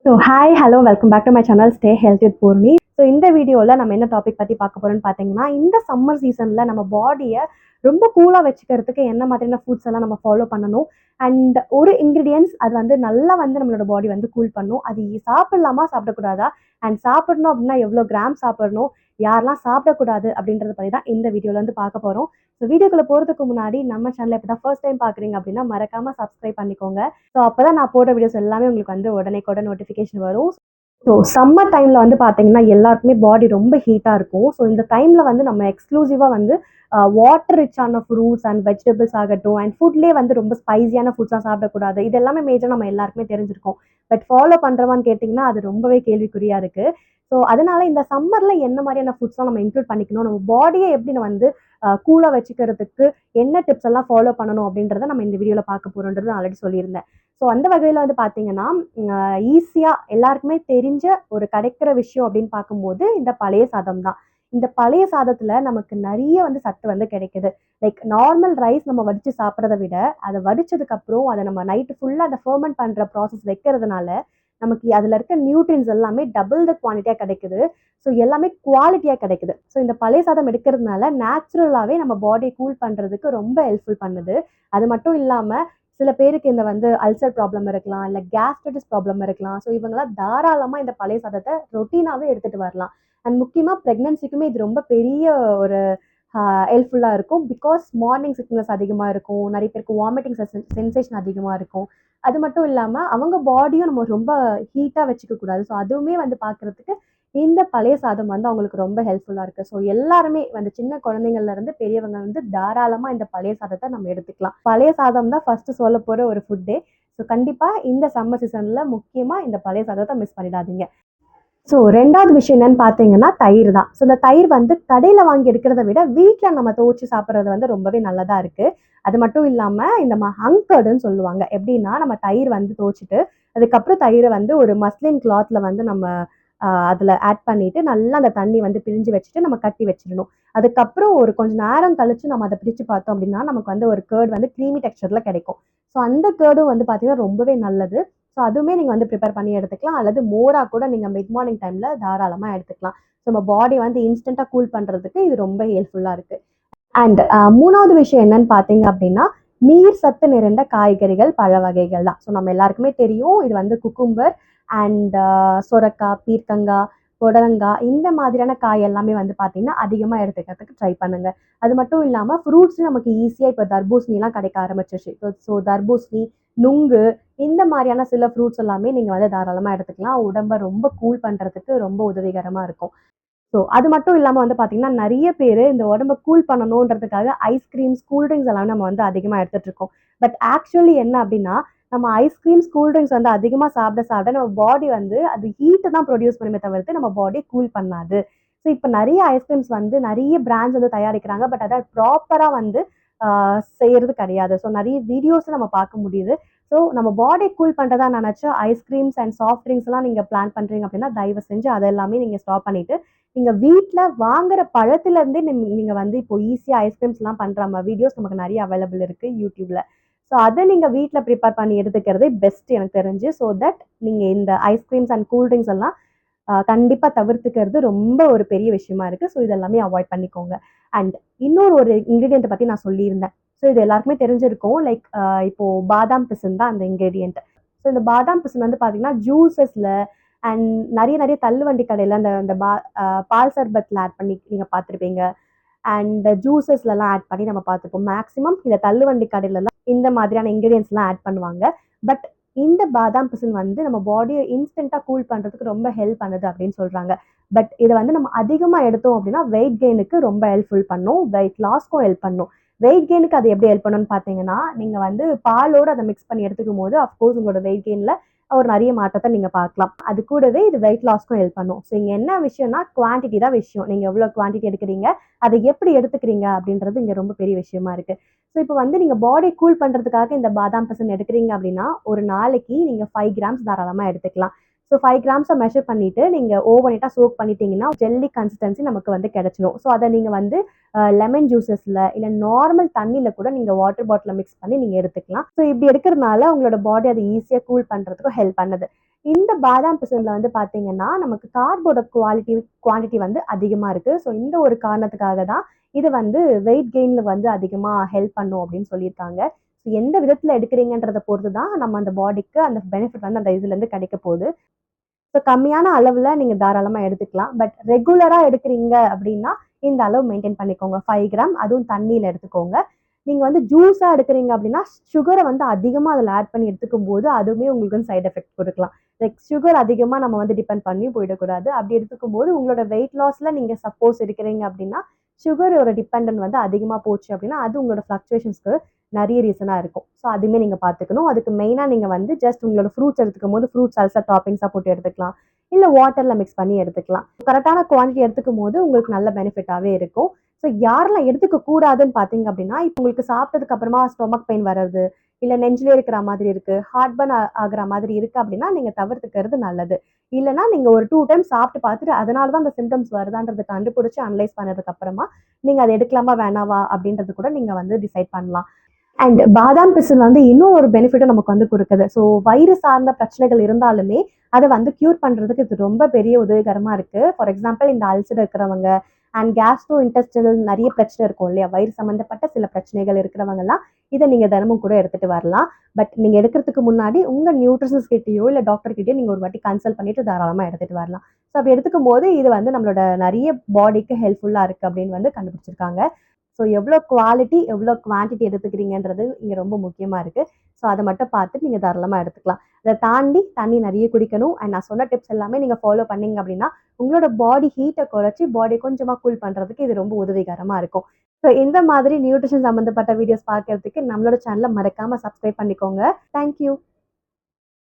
So hi hello welcome back to my channel stay health with Poorni. So இந்த வீடியோவில் நம்ம என்ன டாபிக் பற்றி பார்க்க போகிறோம்னு பார்த்தீங்கன்னா, இந்த சம்மர் சீசனில் நம்ம பாடியை ரொம்ப கூலாக வச்சுக்கிறதுக்கு என்ன மாதிரியான ஃபுட்ஸ் எல்லாம் நம்ம ஃபாலோ பண்ணணும். அண்ட் ஒரு இன்க்ரீடியன்ஸ் அது வந்து நல்லா வந்து நம்மளோட பாடி வந்து கூல் பண்ணும். அது சாப்பிடலாமா சாப்பிடக்கூடாதா, அண்ட் சாப்பிடணும் அப்படின்னா எவ்வளோ கிராம் சாப்பிடணும், யாரெல்லாம் சாப்பிடக்கூடாது அப்படின்றத பற்றி தான் இந்த வீடியோவில் வந்து பார்க்க போகிறோம். ஸோ வீடியோக்குள்ளே போகிறதுக்கு முன்னாடி நம்ம சேனலை இப்போ தான் ஃபர்ஸ்ட் டைம் பார்க்குறீங்க அப்படின்னா மறக்காமல் சப்ஸ்கிரைப் பண்ணிக்கோங்க. ஸோ அப்போ தான் நான் போடுற வீடியோஸ் எல்லாமே உங்களுக்கு வந்து உடனே நோட்டிஃபிகேஷன் வரும். ஸோ சம்மர் டைமில் வந்து பார்த்தீங்கன்னா எல்லாருக்குமே பாடி ரொம்ப ஹீட்டாக இருக்கும். ஸோ இந்த டைமில் வந்து நம்ம எக்ஸ்க்ளூசிவாக வந்து வாட்டர் ரிச்சான ஃப்ரூட்ஸ் அண்ட் வெஜிடபிள்ஸ் ஆகட்டும், அண்ட் ஃபுட்லேயே வந்து ரொம்ப ஸ்பைசியான ஃபுட்ஸ்லாம் சாப்பிடக்கூடாது. இது எல்லாமே மேஜர் நம்ம எல்லாருக்குமே தெரிஞ்சிருக்கோம். பட் ஃபாலோ பண்ணுறவான்னு கேட்டிங்கன்னா அது ரொம்பவே கேள்விக்குறியாக இருக்குது. ஸோ அதனால இந்த சம்மரில் என்ன மாதிரியான ஃபுட்ஸ்லாம் நம்ம இன்க்ளூட் பண்ணிக்கணும், நம்ம பாடியை எப்படி நம்ம வந்து கூலாக வச்சுக்கிறதுக்கு என்ன டிப்ஸ் எல்லாம் ஃபாலோ பண்ணணும் அப்படின்றத நம்ம இந்த வீடியோவில் பார்க்க போகிறோன்றது ஆல்ரெடி சொல்லியிருந்தேன். ஸோ அந்த வகையில் வந்து பார்த்தீங்கன்னா ஈஸியாக எல்லாருக்குமே தெரிஞ்ச ஒரு கிடைக்கிற விஷயம் அப்படின்னு பார்க்கும்போது இந்த பழைய சாதம் தான். இந்த பழைய சாதத்தில் நமக்கு நிறைய வந்து சத்து வந்து கிடைக்குது. லைக் நார்மல் ரைஸ் நம்ம வடித்து சாப்பிட்றத விட அதை வடிச்சதுக்கப்புறம் அதை நம்ம நைட்டு ஃபுல்லாக அதை ஃபர்மெண்ட் பண்ணுற ப்ராசஸ் வைக்கிறதுனால நமக்கு அதில் இருக்க நியூட்ரியன்ஸ் எல்லாமே டபுள் த குவான்டிட்டியாக கிடைக்குது. ஸோ எல்லாமே குவாலிட்டியாக கிடைக்குது. ஸோ இந்த பழைய சாதம் எடுக்கிறதுனால நேச்சுரலாகவே நம்ம பாடியை கூல் பண்ணுறதுக்கு ரொம்ப ஹெல்ப்ஃபுல் பண்ணுது. அது மட்டும் இல்லாமல் சில பேருக்கு இந்த வந்து அல்சர் ப்ராப்ளம் இருக்கலாம், இல்லை கேஸ்ட்ரைட்டிஸ் ப்ராப்ளம் இருக்கலாம். ஸோ இவங்களாம் தாராளமாக இந்த பழைய சாதத்தை ரொட்டீனாகவே எடுத்துகிட்டு வரலாம். அண்ட் முக்கியமாக ப்ரெக்னன்சிக்குமே இது ரொம்ப பெரிய ஒரு ஹெல்ப்ஃபுல்லாக இருக்கும். பிகாஸ் மார்னிங் சிக்னஸ் அதிகமாக இருக்கும், நிறைய பேருக்கு வாமிட்டிங் சென்சேஷன் அதிகமாக இருக்கும். அது மட்டும் இல்லாமல் அவங்க பாடியும் நம்ம ரொம்ப ஹீட்டாக வச்சுக்க கூடாது. ஸோ அதுவுமே வந்து பார்க்குறதுக்கு இந்த பழைய சாதம் வந்து அவங்களுக்கு ரொம்ப ஹெல்ப்ஃபுல்லாக இருக்குது. ஸோ எல்லாருமே வந்து சின்ன குழந்தைங்கள்லேருந்து பெரியவங்க வந்து தாராளமாக இந்த பழைய சாதத்தை நம்ம எடுத்துக்கலாம். பழைய சாதம் தான் ஃபஸ்ட்டு சொல்ல போகிற ஒரு ஃபுட்டே. ஸோ கண்டிப்பாக இந்த சம்மர் சீசனில் முக்கியமாக இந்த பழைய சாதத்தை மிஸ் பண்ணிடாதீங்க. ஸோ 2வது விஷயம் என்னன்னு பார்த்தீங்கன்னா தயிர் தான். ஸோ இந்த தயிர் வந்து கடையில் வாங்கி எடுக்கிறத விட வீட்டில் நம்ம துவச்சி சாப்பிட்றது வந்து ரொம்பவே நல்லதாக இருக்குது. அது மட்டும் இல்லாமல் இந்த ஹங்கர்டுன்னு சொல்லுவாங்க. எப்படின்னா நம்ம தயிர் வந்து துவச்சிட்டு அதுக்கப்புறம் தயிரை வந்து ஒரு மஸ்லின் கிளாத்தில் வந்து நம்ம அதில் ஆட் பண்ணிவிட்டு நல்லா அந்த தண்ணி வந்து பிழிஞ்சு வச்சுட்டு நம்ம கட்டி வச்சிடணும். அதுக்கப்புறம் ஒரு கொஞ்சம் நேரம் கழிச்சு நம்ம அதை பிரித்து பார்த்தோம் அப்படின்னா நமக்கு வந்து ஒரு கேர்ட் வந்து க்ரீமி டெக்ஸ்சரில் கிடைக்கும். ஸோ அந்த கேர்டும் வந்து பார்த்தீங்கன்னா ரொம்பவே நல்லது. ஸோ அதுவுமே நீங்கள் வந்து ப்ரிப்பேர் பண்ணி எடுத்துக்கலாம். அல்லது மோராக கூட நீங்கள் மிட் மார்னிங் டைமில் தாராளமாக எடுத்துக்கலாம். ஸோ நம்ம பாடி வந்து இன்ஸ்டண்ட்டாக கூல் பண்ணுறதுக்கு இது ரொம்ப ஹெல்ப்ஃபுல்லாக இருக்குது. அண்ட் 3வது விஷயம் என்னன்னு பார்த்தீங்க அப்படின்னா நீர் சத்து நிறைந்த காய்கறிகள், பழ வகைகள் தான். ஸோ நம்ம எல்லாருக்குமே தெரியும் இது வந்து குக்கும்பர் அண்ட் சொரக்காய், பீர்க்கங்காய், புடலங்காய் இந்த மாதிரியான காய் எல்லாமே வந்து பார்த்தீங்கன்னா அதிகமாக எடுத்துக்கிறதுக்கு ட்ரை பண்ணுங்க. அது மட்டும் இல்லாமல் ஃப்ரூட்ஸ் நமக்கு ஈஸியாக இப்போ தர்பூசணிலாம் கிடைக்க ஆரம்பிச்சிருச்சு. ஸோ தர்பூசணி, நுங்கு இந்த மாதிரியான சில ஃப்ரூட்ஸ் எல்லாமே நீங்கள் வந்து தாராளமாக எடுத்துக்கலாம். உடம்பை ரொம்ப கூல் பண்ணுறதுக்கு ரொம்ப உதவிகரமாக இருக்கும். ஸோ அது மட்டும் இல்லாமல் வந்து பார்த்தீங்கன்னா நிறைய பேர் இந்த உடம்ப கூல் பண்ணணுன்றதுக்காக ஐஸ்கிரீம்ஸ், கூல்ட்ரிங்க்ஸ் எல்லாமே நம்ம வந்து அதிகமாக எடுத்துகிட்டு இருக்கோம். பட் ஆக்சுவலி என்ன அப்படின்னா நம்ம ஐஸ்கிரீம்ஸ், கூல்ட்ரிங்க்ஸ் வந்து அதிகமாக சாப்பிட சாப்பிட நம்ம பாடி வந்து அது ஹீட்டை தான் ப்ரொடியூஸ் பண்ணுமே தவிர்த்து நம்ம பாடி கூல் பண்ணாது. ஸோ இப்போ நிறைய ஐஸ்கிரீம்ஸ் வந்து நிறைய பிராண்ட்ஸ் வந்து தயாரிக்கிறாங்க. பட் அதை ப்ராப்பராக வந்து செய்யறது கிடையாது. ஸோ நிறைய வீடியோஸ் நம்ம பார்க்க முடியுது. ஸோ நம்ம பாடி கூல் பண்ணுறதா நினச்சா ஐஸ்கிரீம்ஸ் அண்ட் சாஃப்ட் ட்ரிங்க்ஸ்லாம் நீங்கள் பிளான் பண்ணுறீங்க அப்படின்னா தயவு செஞ்சு அதை எல்லாமே நீங்கள் ஸ்டாப் பண்ணிவிட்டு நீங்கள் வீட்டில் வாங்குற பழத்துலேருந்தே நீங்கள் வந்து இப்போ ஈஸியாக ஐஸ்கிரீம்ஸ்லாம் பண்ணுற வீடியோஸ் நமக்கு நிறைய அவைலபிள் இருக்குது யூடியூப்பில். ஸோ அதை நீங்கள் வீட்டில் ப்ரிப்பேர் பண்ணி எடுத்துக்கிறதே பெஸ்ட் எனக்கு தெரிஞ்சு. ஸோ தட் நீங்கள் இந்த ஐஸ்கிரீம்ஸ் அண்ட் கூல்ட்ரிங்க்ஸ் எல்லாம் கண்டிப்பாக தவிர்த்துக்கிறது ரொம்ப ஒரு பெரிய விஷயமா இருக்குது. ஸோ இதெல்லாமே அவாய்ட் பண்ணிக்கோங்க. அண்ட் ஒரு இன்க்ரீடியண்ட்டை பற்றி நான் சொல்லியிருந்தேன். ஸோ இது எல்லாருக்குமே தெரிஞ்சிருக்கும். லைக் இப்போது பாதாம் பிசின் தான் அந்த இன்க்ரீடியண்ட். ஸோ இந்த பாதாம் பிசின் வந்து பார்த்தீங்கன்னா ஜூஸஸில் அண்ட் நிறைய தள்ளுவண்டி கடையில் அந்த அந்த பால் சர்பத்தில் ஆட் பண்ணி நீங்கள் பார்த்துருப்பீங்க. அண்ட் ஜூஸஸ்லலாம் ஆட் பண்ணி நம்ம பார்த்துப்போம். மேக்ஸிமம் இந்த தள்ளுவண்டி கடையிலலாம் இந்த மாதிரியான இன்க்ரீடியன்ஸ்லாம் ஆட் பண்ணுவாங்க. பட் இந்த பாதாம் பிசின் வந்து நம்ம பாடியை இன்ஸ்டண்ட்டாக கூல் பண்ணுறதுக்கு ரொம்ப ஹெல்ப் பண்ணுது அப்படின்னு சொல்கிறாங்க. பட் இதை வந்து நம்ம அதிகமாக எடுத்தோம் அப்படின்னா வெயிட் கெயினுக்கு ரொம்ப ஹெல்ப்ஃபுல் பண்ணும், வெயிட் லாஸ்க்கும் ஹெல்ப் பண்ணும். வெயிட் கெயினுக்கு அது எப்படி ஹெல்ப் பண்ணுன்னு பார்த்தீங்கன்னா நீங்கள் வந்து பாலோடு அதை மிக்ஸ் பண்ணி எடுத்துக்கும் போது அஃப்கோர்ஸ் உங்களோட வெயிட் கெயினில் ஒரு நிறைய மாற்றத்தை நீங்கள் பார்க்கலாம். அது கூடவே இது வெயிட் லாஸ்க்கும் ஹெல்ப் பண்ணும். ஸோ இங்கே என்ன விஷயம்னா குவான்டிட்டி தான் விஷயம். நீங்கள் எவ்வளோ குவான்டிட்டி எடுக்கிறீங்க, அதை எப்படி எடுத்துக்கிறீங்க அப்படின்றது இங்கே ரொம்ப பெரிய விஷயமா இருக்குது. ஸோ இப்போ வந்து நீங்கள் பாடி கூல் பண்ணுறதுக்காக இந்த பாதாம் பிசின் எடுக்கிறீங்க அப்படின்னா ஒரு நாளைக்கு நீங்கள் 5 கிராம்ஸ் தாராளமாக எடுத்துக்கலாம். ஸோ 5 கிராம்ஸை மெஷர் பண்ணிவிட்டு நீங்கள் ஓவர்நைட்டாக சோக் பண்ணிட்டீங்கன்னா ஜெல்லி கன்சிஸ்டன்சி நமக்கு வந்து கிடச்சிடும். ஸோ அதை நீங்கள் வந்து லெமன் ஜூஸஸில் இல்லை நார்மல் தண்ணியில் கூட நீங்கள் வாட்டர் பாட்டிலில் மிக்ஸ் பண்ணி நீங்கள் எடுத்துக்கலாம். ஸோ இப்படி எடுக்கிறதுனால உங்களோட பாடி அதை ஈஸியாக கூல் பண்ணுறதுக்கும் ஹெல்ப் பண்ணுது. இந்த பாதாம் பிசின்ல வந்து பார்த்தீங்கன்னா, நமக்கு கார்போட குவான்டிட்டி வந்து அதிகமா இருக்கு. ஸோ இந்த ஒரு காரணத்துக்காக தான் இது வந்து வெயிட் கெயின்ல வந்து அதிகமா ஹெல்ப் பண்ணும் அப்படின்னு சொல்லியிருக்காங்க. ஸோ எந்த விதத்துல எடுக்கிறீங்கன்றத பொறுத்து தான் நம்ம அந்த பாடிக்கு அந்த பெனிஃபிட் வந்து அந்த இதுலேருந்து கிடைக்க போகுது. ஸோ கம்மியான அளவுல நீங்க தாராளமா எடுத்துக்கலாம். பட் ரெகுலரா எடுக்கிறீங்க அப்படின்னா, இந்த அளவு மெயின்டெயின் பண்ணிக்கோங்க. 5 கிராம் அதுவும் தண்ணீல எடுத்துக்கோங்க. நீங்க வந்து ஜூஸா எடுக்கிறீங்க அப்படின்னா, சுகர வந்து அதிகமா அதில ஆட் பண்ணி எடுத்துக்கும்போது, அதுவுமே உங்களுக்கு வந்து சைட் எஃபெக்ட் குடுக்கலாம். லைக் சுகர் அதிகமா நம்ம வந்து டிபெண்ட் பண்ணி போயிடக்கூடாது. அப்படி எடுத்துக்கும்போது, உங்களோட வெயிட் லாஸ்ல நீங்க சப்போஸ் இருக்கிறீங்க அப்படின்னா, சுகரோட டிபெண்டன்ட் வந்து அதிகமா போச்சு அப்படின்னா, அது உங்களோட ஃப்ளக்சுவேஷன்ஸ்க்கு நெறைய ரீசனா இருக்கும். ஸோ அதுவுமே நீங்க பார்த்துக்கணும். அதுக்கு மெயினா நீங்க வந்து ஜஸ்ட் உங்களோட ஃப்ரூட்ஸ் எடுத்துக்கும்போது, ஃப்ரூட் சால்சா டாப்பிங்ஸா போட்டு எடுத்துக்கலாம். இல்ல வாட்டர்ல மிக்ஸ் பண்ணி எடுத்துக்கலாம். கரெக்ட்டான குவான்டிட்டி எடுத்துக்கும்போது உங்களுக்கு நல்ல பெனிஃபிட்டாவே இருக்கும். ஸோ யாரெல்லாம் எடுத்துக்க கூடாதுன்னு பார்த்தீங்க அப்படின்னா, இப்ப உங்களுக்கு சாப்பிட்டதுக்கு அப்புறமா ஸ்டொமக் பெயின் வர்றது, இல்ல நெஞ்சிலே இருக்கிற மாதிரி இருக்கு, ஹார்ட் பர்ன் ஆகுற மாதிரி இருக்கு அப்படின்னா, நீங்க தவிர்த்துக்கிறது நல்லது. இல்லன்னா நீங்க ஒரு 2 டைம்ஸ் சாப்பிட்டு பார்த்துட்டு, அதனால தான் அந்த சிம்ப்டம்ஸ் வருதான்றத கண்டுபிடிச்சு அனலைஸ் பண்ணதுக்கு அப்புறமா, நீங்க அத எடுக்கலாமா வேணாவா அப்படின்றது கூட நீங்க வந்து டிசைட் பண்ணலாம். அண்ட் பாதாம் பிசின் வந்து இன்னும் ஒரு பெனிஃபிட்டும் நமக்கு வந்து குடுக்குது. ஸோ வயிறு சார்ந்த பிரச்சனைகள் இருந்தாலுமே, அத வந்து கியூர் பண்றதுக்கு இது ரொம்ப பெரிய உதவிகரமா இருக்கு. ஃபார் எக்ஸாம்பிள் இந்த அல்சர் இருக்கிறவங்க அண்ட் கேஸ்ட்ரோ இன்டெஸ்டினல் நெறைய பிரச்சனை இருக்கும் இல்லையா? வயிறு சம்மந்தப்பட்ட சில பிரச்சனைகள் இருக்கிறவங்கலாம், இத நீங்க தினமும் கூட எடுத்துட்டு வரலாம். பட் நீங்க எடுக்கிறதுக்கு முன்னாடி உங்க நியூட்ரிஷனிஸ்ட் கிட்டயோ, இல்ல டாக்டர் கிட்டயோ நீங்க ஒரு வாட்டி கன்சல்ட் பண்ணிட்டு தாராளமா எடுத்துட்டு வரலாம். ஸோ அப்படி எடுத்துக்கும்போது, இது வந்து நம்மளோட நெறைய பாடிக்கு ஹெல்ப்ஃபுல்லா இருக்கு அப்படின்னு வந்து கண்டுபிடிச்சிருக்காங்க. ஸோ எவ்வளோ குவாலிட்டி, எவ்வளோ குவான்டிட்டி எடுத்துக்கிறீங்கன்றது இங்க ரொம்ப முக்கியமா இருக்கு. ஸோ அத மட்டும் பார்த்துட்டு நீங்க தாராளமா எடுத்துக்கலாம். அத தாண்டி தண்ணி நெறைய குடிக்கணும். அண்ட் நான் சொன்ன டிப்ஸ் எல்லாமே நீங்க ஃபாலோ பண்ணீங்க அப்படின்னா, உங்களோட பாடி ஹீட்ட குறைச்சு, பாடிய கொஞ்சமா கூல் பண்றதுக்கு இது ரொம்ப உதவிகரமா இருக்கும். ஸோ இந்த மாதிரி நியூட்ரிஷன் சம்மந்தப்பட்ட வீடியோஸ் பார்க்கறதுக்கு நம்மளோட சேனல மறக்காம சப்ஸ்கிரைப் பண்ணிக்கோங்க. Thank you.